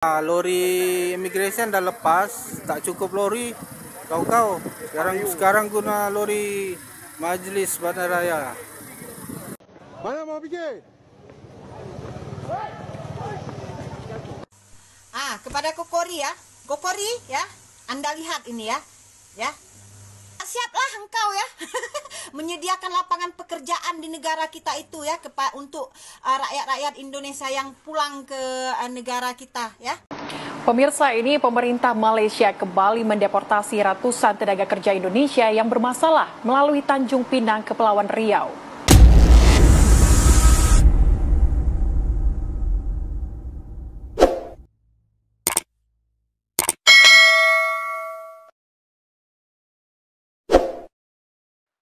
Lori immigration dah lepas, tak cukup lori. Kau sekarang guna lori Majlis Bandaraya. Mana mau pergi? Kepada Kokori ya. Kokori ya. Anda lihat ini ya. Ya. Siaplah engkau ya. Menyediakan lapangan pekerjaan di negara kita itu ya untuk rakyat-rakyat Indonesia yang pulang ke negara kita ya. Pemirsa, ini pemerintah Malaysia kembali mendeportasi ratusan tenaga kerja Indonesia yang bermasalah melalui Tanjung Pinang, Kepulauan Riau.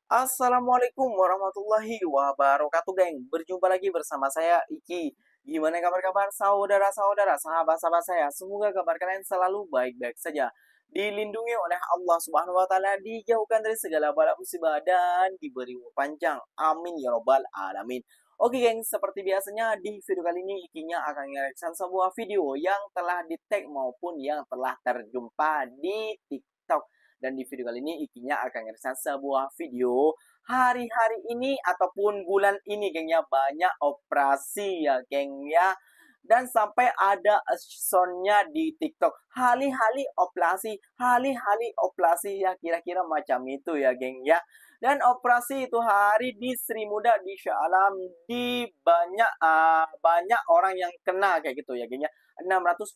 Assalamualaikum warahmatullahi wabarakatuh, geng. Berjumpa lagi bersama saya, Iki. Gimana kabar-kabar saudara-saudara, sahabat-sahabat saya? Semoga kabar kalian selalu baik-baik saja. Dilindungi oleh Allah Subhanahu wa taala, dijauhkan dari segala bala musibah dan diberi umur panjang. Amin ya robbal alamin. Oke, geng, seperti biasanya di video kali ini Ikinya akan mereaksikan sebuah video yang telah di-tag maupun yang telah terjumpa di TikTok. Dan di video kali ini Ikinya akan ngereaksikan sebuah video hari-hari ini ataupun bulan ini, geng ya, banyak operasi ya, geng ya. Dan sampai ada soundnya di TikTok, hali-hali operasi ya, kira-kira macam itu ya, geng ya. Dan operasi itu hari di Sri Muda di Shah Alam, di banyak orang yang kena kayak gitu ya, geng ya. 600,2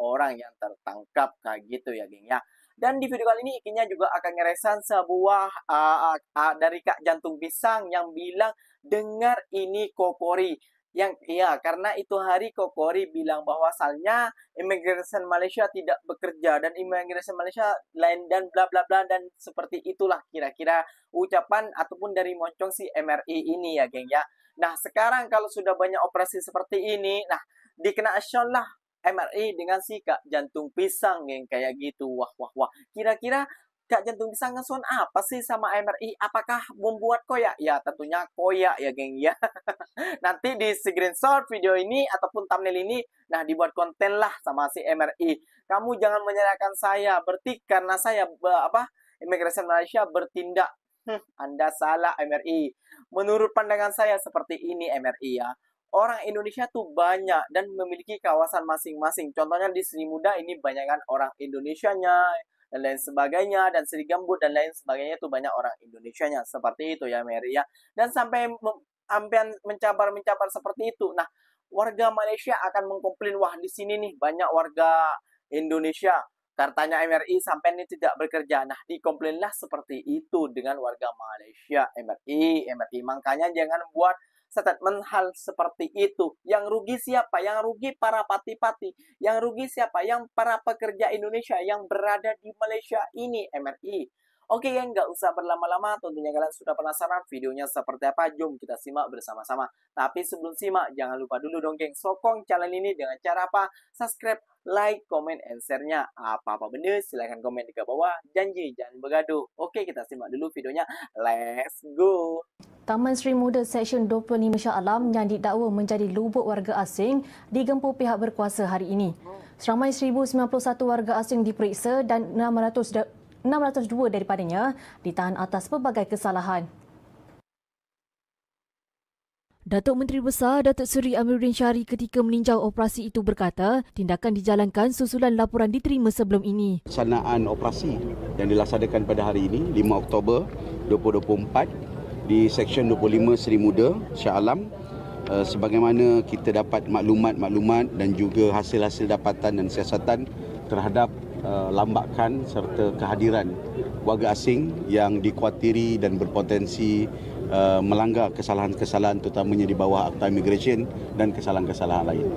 orang yang tertangkap kayak gitu ya, geng ya. Dan di video kali ini Ikinya juga akan ngeresan sebuah dari Kak Jantung Pisang yang bilang dengar ini Kokori. Yang iya, karena itu hari Kokori bilang bahwasalnya Immigration Malaysia tidak bekerja dan Immigration Malaysia lain dan bla bla bla, dan seperti itulah kira-kira ucapan ataupun dari moncong si MRI ini ya, geng ya. Nah, sekarang kalau sudah banyak operasi seperti ini, nah dikena action lah MRI dengan si Kak Jantung Pisang, geng, kayak gitu. Wah. Kira-kira Kak Jantung Pisang ngesuan apa sih sama MRI? Apakah membuat koyak? Ya, tentunya koyak ya, geng ya. Nanti di screenshot video ini ataupun thumbnail ini, nah dibuat konten lah sama si MRI. Kamu jangan menyalahkan saya, berarti karena saya Immigration Malaysia bertindak. Anda salah MRI. Menurut pandangan saya seperti ini MRI ya. Orang Indonesia tuh banyak dan memiliki kawasan masing-masing. Contohnya di Sri Muda ini banyakkan orang Indonesianya dan lain sebagainya, dan Sri Gambut dan lain sebagainya itu banyak orang Indonesianya. Seperti itu ya, Mary ya. Dan sampai mencabar seperti itu. Nah, warga Malaysia akan mengkomplain, wah di sini nih banyak warga Indonesia. Katanya MRI sampai ini tidak bekerja. Nah, dikomplainlah seperti itu dengan warga Malaysia. MRI. Makanya jangan buat statement hal seperti itu. Yang rugi siapa? Yang rugi para pati-pati. Yang rugi siapa? Yang para pekerja Indonesia yang berada di Malaysia ini, MRI. Oke, yang nggak usah berlama-lama. Tentunya kalian sudah penasaran videonya seperti apa. Jom kita simak bersama-sama. Tapi sebelum simak, jangan lupa dulu dong, geng. Sokong channel ini dengan cara apa? Subscribe, like, comment, and share-nya. Apa-apa bener, silahkan komen di bawah. Janji, jangan begaduh. Oke, kita simak dulu videonya. Let's go! Taman Sri Muda Seksyen 25 Shah Alam yang didakwa menjadi lubuk warga asing digempur pihak berkuasa hari ini. Seramai 1,091 warga asing diperiksa dan 602 daripadanya ditahan atas pelbagai kesalahan. Datuk Menteri Besar Datuk Seri Amiruddin Syari ketika meninjau operasi itu berkata, tindakan dijalankan susulan laporan diterima sebelum ini. Pelaksanaan operasi yang dilaksanakan pada hari ini, 5 Oktober 2024 di Seksyen 25 Sri Muda Shah Alam, sebagaimana kita dapat maklumat dan juga hasil-hasil dapatan dan siasatan terhadap lambakan serta kehadiran warga asing yang dikuatiri dan berpotensi melanggar kesalahan-kesalahan terutamanya di bawah Akta Imigresen dan kesalahan-kesalahan lain.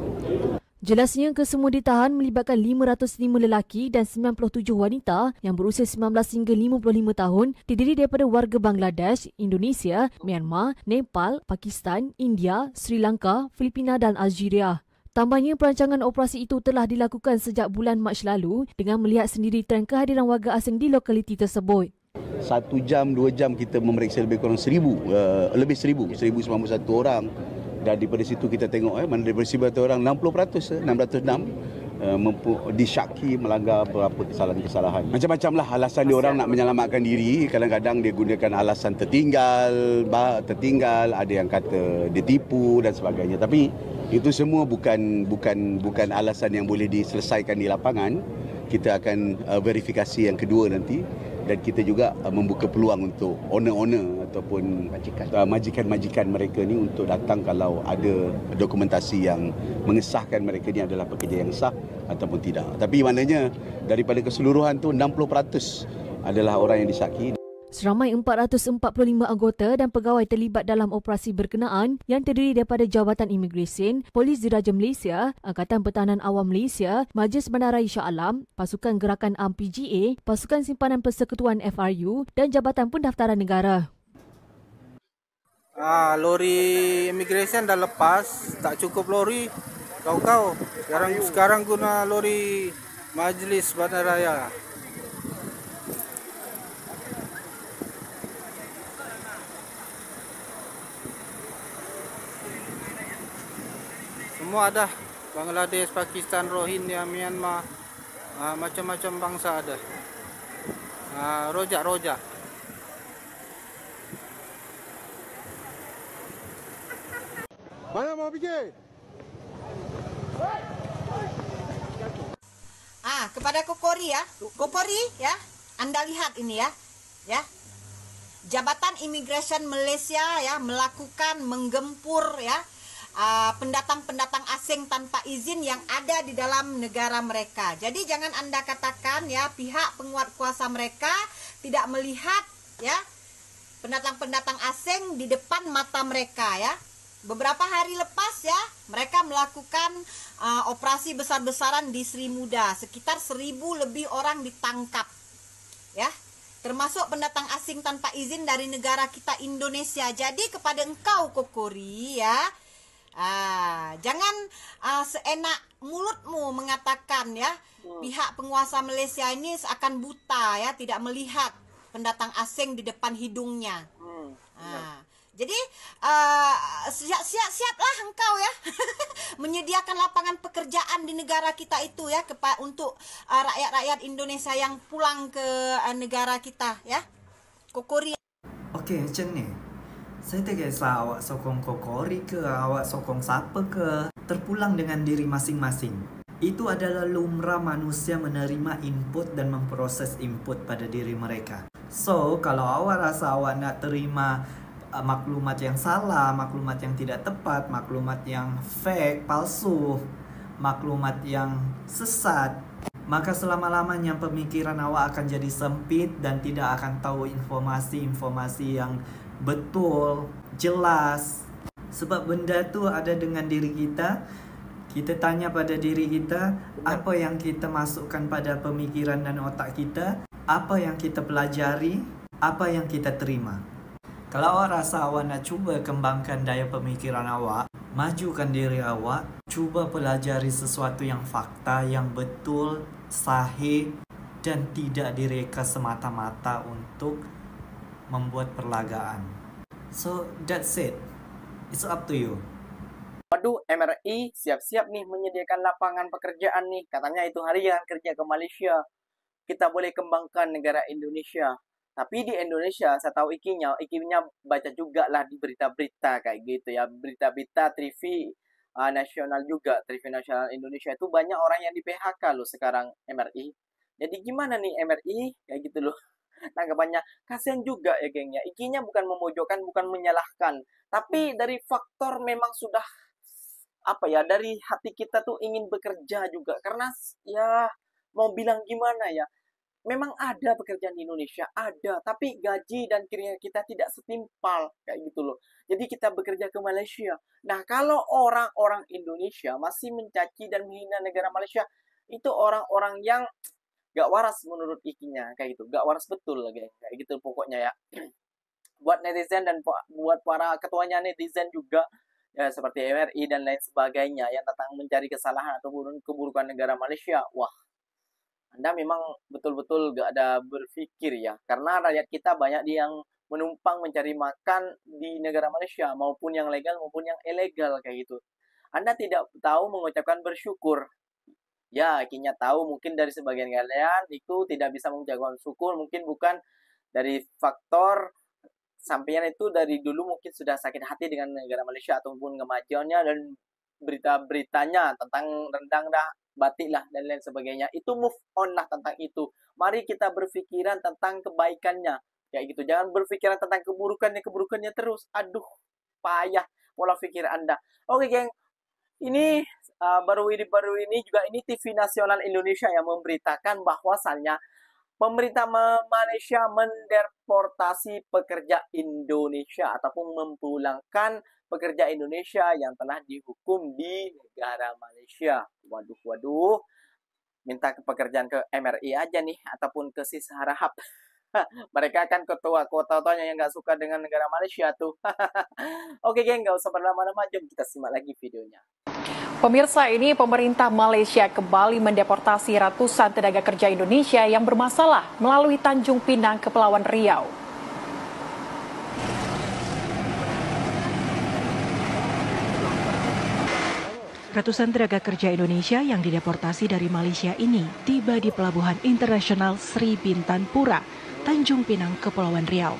Jelasnya kesemua ditahan melibatkan 505 lelaki dan 97 wanita yang berusia 19 hingga 55 tahun, terdiri daripada warga Bangladesh, Indonesia, Myanmar, Nepal, Pakistan, India, Sri Lanka, Filipina dan Algeria. Tambahnya, perancangan operasi itu telah dilakukan sejak bulan Mac lalu dengan melihat sendiri tren kehadiran warga asing di lokaliti tersebut. 1 jam, 2 jam kita memeriksa lebih kurang 1,091 orang. Dan daripada situ kita tengok mana daripada 1,000 orang 60%, 606 disyaki melanggar beberapa kesalahan-kesalahan. Macam-macam lah alasan dia orang nak menyelamatkan diri. Kadang-kadang dia gunakan alasan tertinggal, ada yang kata dia tipu dan sebagainya. Tapi itu semua bukan alasan yang boleh diselesaikan di lapangan. Kita akan verifikasi yang kedua nanti, dan kita juga membuka peluang untuk owner-owner ataupun majikan-majikan mereka ni untuk datang kalau ada dokumentasi yang mengesahkan mereka ni adalah pekerja yang sah ataupun tidak. Tapi maknanya daripada keseluruhan tu 60% adalah orang yang disyaki. Seramai 445 anggota dan pegawai terlibat dalam operasi berkenaan yang terdiri daripada Jabatan Imigresen, Polis Diraja Malaysia, Angkatan Pertahanan Awam Malaysia, Majlis Bandaraya Shah Alam, Pasukan Gerakan Am PGA, Pasukan Simpanan Persekutuan FRU dan Jabatan Pendaftaran Negara. Lori imigresen dah lepas, tak cukup lori. Kau sekarang guna lori Majlis Bandaraya. Semua ada, Bangladesh, Pakistan, Rohingya, Myanmar, macam-macam bangsa ada. Rojak. Mana mau pergi? Kepada Kokori ya, Anda lihat ini ya. Jabatan Imigresen Malaysia ya menggempur ya pendatang-pendatang asing tanpa izin yang ada di dalam negara mereka. Jadi jangan Anda katakan ya pihak penguat kuasa mereka tidak melihat ya pendatang-pendatang asing di depan mata mereka ya. Beberapa hari lepas ya mereka melakukan operasi besar-besaran di Sri Muda. Sekitar 1.000 lebih orang ditangkap ya, termasuk pendatang asing tanpa izin dari negara kita Indonesia. Jadi kepada engkau Kokori ya, jangan seenak mulutmu mengatakan ya pihak penguasa Malaysia ini akan buta ya, tidak melihat pendatang asing di depan hidungnya. Jadi siap-siaplah engkau ya menyediakan lapangan pekerjaan di negara kita itu ya untuk rakyat-rakyat Indonesia yang pulang ke negara kita ya. Kokori. Okey, macam ni. Saya tak kisah awak sokong Kokori ke, awak sokong siapa ke, terpulang dengan diri masing-masing. Itu adalah lumrah manusia menerima input dan memproses input pada diri mereka. So, kalau awak rasa awak nak terima maklumat yang salah, maklumat yang tidak tepat, maklumat yang fake, palsu, maklumat yang sesat, maka selama-lamanya pemikiran awak akan jadi sempit dan tidak akan tahu informasi-informasi yang betul, jelas. Sebab benda tu ada dengan diri kita. Kita tanya pada diri kita, apa yang kita masukkan pada pemikiran dan otak kita, apa yang kita pelajari, apa yang kita terima. Kalau awak rasa awak nak cuba kembangkan daya pemikiran awak, majukan diri awak, cuba pelajari sesuatu yang fakta, yang betul, sahih dan tidak direka semata-mata untuk membuat perlagaan. So, that's it. It's up to you. Waduh, MRI siap-siap nih menyediakan lapangan pekerjaan nih. Katanya itu hari yang kerja ke Malaysia. Kita boleh kembangkan negara Indonesia. Tapi di Indonesia, saya tahu ikinya baca juga lah di berita-berita kayak gitu ya. Berita-berita TV nasional juga. TV nasional Indonesia itu banyak orang yang di PHK loh sekarang MRI. Jadi gimana nih MRI? Kayak gitu loh. Tanggapannya, kasihan juga ya gengnya. Ikinya bukan memojokkan, bukan menyalahkan. Tapi dari faktor memang sudah dari hati kita tuh ingin bekerja juga. Karena ya mau bilang gimana ya, memang ada pekerjaan di Indonesia, ada, tapi gaji dan kinerja kita tidak setimpal kayak gitu loh. Jadi kita bekerja ke Malaysia. Nah, kalau orang-orang Indonesia masih mencaci dan menghina negara Malaysia, itu orang-orang yang gak waras menurut ikinya kayak gitu. Gak waras betul lagi kayak gitu pokoknya ya. Buat netizen dan buat para ketuanya netizen juga ya, seperti MRI dan lain sebagainya yang datang mencari kesalahan atau keburukan negara Malaysia. Wah, Anda memang betul-betul gak ada berpikir ya. Karena rakyat kita banyak yang menumpang mencari makan di negara Malaysia. Maupun yang legal maupun yang ilegal kayak gitu. Anda tidak tahu mengucapkan bersyukur. Ya, akhirnya tahu mungkin dari sebagian kalian itu tidak bisa mengucapkan syukur, mungkin bukan dari faktor sampean itu dari dulu mungkin sudah sakit hati dengan negara Malaysia ataupun kemajuannya dan berita-beritanya tentang rendang dah, batik lah dan lain sebagainya. Itu move on lah tentang itu. Mari kita berpikiran tentang kebaikannya. Kayak gitu. Jangan berpikiran tentang keburukannya terus. Aduh, payah pola pikir Anda. Oke, geng. Ini baru ini juga ini TV nasional Indonesia yang memberitakan bahwasannya pemerintah Malaysia mendeportasi pekerja Indonesia ataupun memulangkan pekerja Indonesia yang telah dihukum di negara Malaysia. Waduh. Minta pekerjaan ke MRI aja nih ataupun ke Sis Harahap. Mereka kan ketua-ketuanya yang nggak suka dengan negara Malaysia tuh. Oke, geng, nggak usah berlama-lama, jom kita simak lagi videonya. Pemirsa, ini pemerintah Malaysia kembali mendeportasi ratusan tenaga kerja Indonesia yang bermasalah melalui Tanjung Pinang, Kepulauan Riau. Ratusan tenaga kerja Indonesia yang dideportasi dari Malaysia ini tiba di Pelabuhan Internasional Sri Bintanpura, Tanjung Pinang, Kepulauan Riau,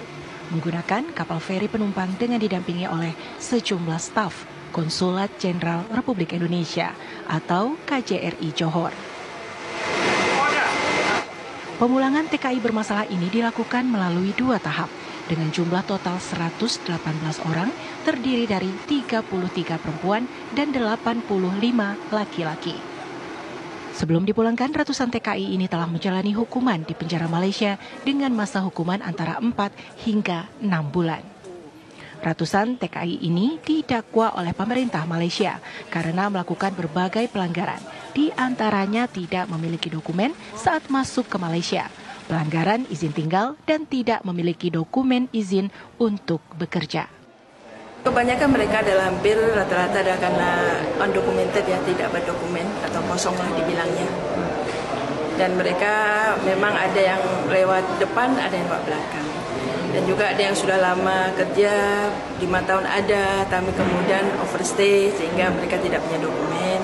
menggunakan kapal feri penumpang dengan didampingi oleh sejumlah staf Konsulat Jenderal Republik Indonesia atau KJRI Johor. Pemulangan TKI bermasalah ini dilakukan melalui 2 tahap dengan jumlah total 118 orang terdiri dari 33 perempuan dan 85 laki-laki. Sebelum dipulangkan, ratusan TKI ini telah menjalani hukuman di penjara Malaysia dengan masa hukuman antara 4 hingga 6 bulan. Ratusan TKI ini didakwa oleh pemerintah Malaysia karena melakukan berbagai pelanggaran, di antaranya tidak memiliki dokumen saat masuk ke Malaysia, pelanggaran izin tinggal, dan tidak memiliki dokumen izin untuk bekerja. Kebanyakan mereka adalah hampir rata-rata adalah karena undocumented ya, tidak berdokumen atau kosong lah dibilangnya. Dan mereka memang ada yang lewat depan, ada yang lewat belakang. Dan juga ada yang sudah lama kerja, 5 tahun ada, tapi kemudian overstay sehingga mereka tidak punya dokumen.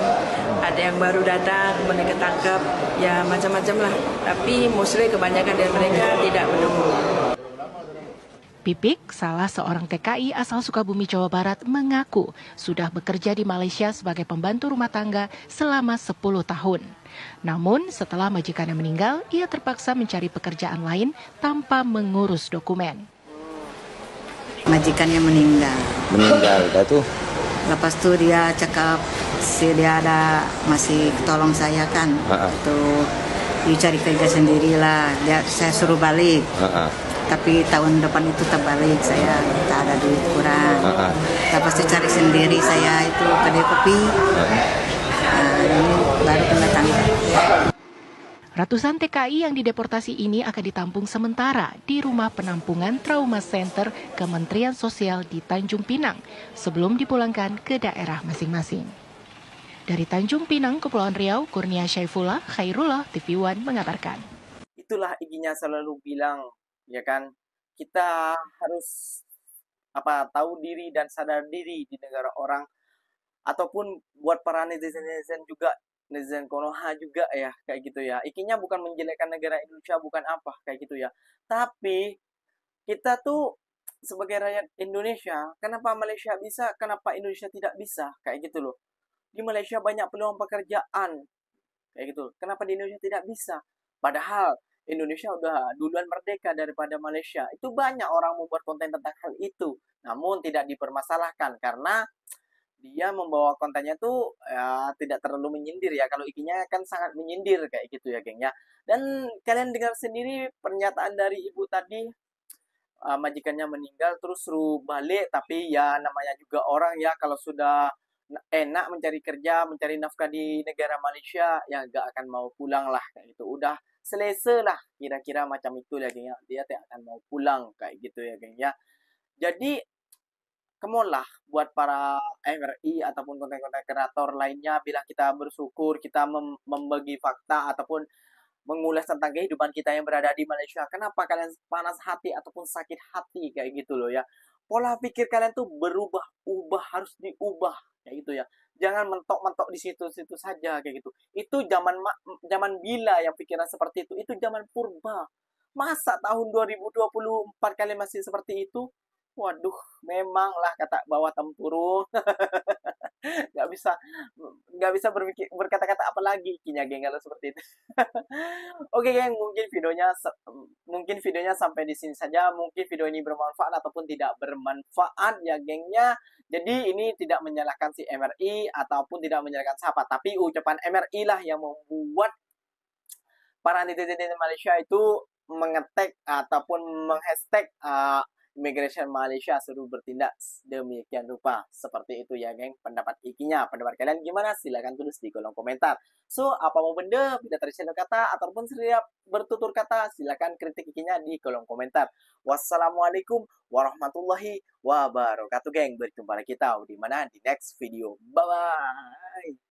Ada yang baru datang, mereka tangkap, ya macam-macam lah. Tapi mostly kebanyakan dari mereka tidak berdokumen. Pipik, salah seorang TKI asal Sukabumi, Jawa Barat, mengaku sudah bekerja di Malaysia sebagai pembantu rumah tangga selama 10 tahun. Namun, setelah majikannya meninggal, ia terpaksa mencari pekerjaan lain tanpa mengurus dokumen. Majikannya meninggal. Dah tuh. Lepas tu dia cakap dia ada masih tolong saya kan. Tuh, you cari kerja sendirilah. Saya suruh balik. Tapi tahun depan itu terbalik, saya tak ada duit kurang. Lepas itu cari sendiri saya itu kedai kopi. Ini baru kena tangkap. Ratusan TKI yang dideportasi ini akan ditampung sementara di Rumah Penampungan Trauma Center Kementerian Sosial di Tanjung Pinang sebelum dipulangkan ke daerah masing-masing. Dari Tanjung Pinang, Kepulauan Riau, Kurnia Syaifullah, Khairullah, TV One mengabarkan. Itulah iginya selalu bilang, ya kan, kita harus tahu diri dan sadar diri di negara orang, ataupun buat para netizen juga, netizen Konoha juga ya, kayak gitu ya. Ikinya bukan menjelekkan negara Indonesia, bukan apa, kayak gitu ya. Tapi kita tuh sebagai rakyat Indonesia, kenapa Malaysia bisa, kenapa Indonesia tidak bisa, kayak gitu loh. Di Malaysia banyak peluang pekerjaan, kayak gitu. Kenapa di Indonesia tidak bisa? Padahal Indonesia udah duluan merdeka daripada Malaysia. Itu banyak orang membuat konten tentang hal itu. Namun tidak dipermasalahkan karena dia membawa kontennya tuh ya, tidak terlalu menyindir ya. Kalau ikinya kan sangat menyindir kayak gitu ya, geng ya. Dan kalian dengar sendiri pernyataan dari ibu tadi, majikannya meninggal terus suruh balik. Tapi ya namanya juga orang ya, kalau sudah enak mencari kerja, mencari nafkah di negara Malaysia, ya gak akan mau pulang lah kayak gitu. Udah selesa lah kira-kira macam itu ya, geng ya. Dia tidak akan mau pulang kayak gitu ya, geng ya. Jadi come on lah buat para MRI ataupun konten-konten kreator lainnya, bila kita bersyukur, kita membagi fakta ataupun mengulas tentang kehidupan kita yang berada di Malaysia. Kenapa kalian panas hati ataupun sakit hati kayak gitu loh ya. Pola pikir kalian tuh berubah, harus diubah kayak gitu ya. Jangan mentok-mentok di situ-situ saja kayak gitu. Itu zaman bila yang pikiran seperti itu. Itu zaman purba. Masa tahun 2024 kalian masih seperti itu? Waduh, memanglah kata bawah tempurung. nggak bisa nggak bisa berkata-kata apa lagi kinya geng kalau seperti itu. Oke geng, mungkin videonya sampai di sini saja. Mungkin video ini bermanfaat ataupun tidak bermanfaat ya gengnya. Jadi ini tidak menyalahkan si MRI ataupun tidak menyalahkan siapa, tapi ucapan MRI lah yang membuat para netizen Malaysia itu mengetek ataupun menghashtag Immigration Malaysia suruh bertindak demikian rupa. Seperti itu ya geng, pendapat ikinya. Pendapat kalian gimana? Silahkan tulis di kolom komentar. So, apa mau benda, tidak tersiap kata, ataupun setiap bertutur kata, silahkan kritik ikinya di kolom komentar. Wassalamualaikum warahmatullahi wabarakatuh geng. Berjumpa lagi kita di mana di next video. Bye-bye.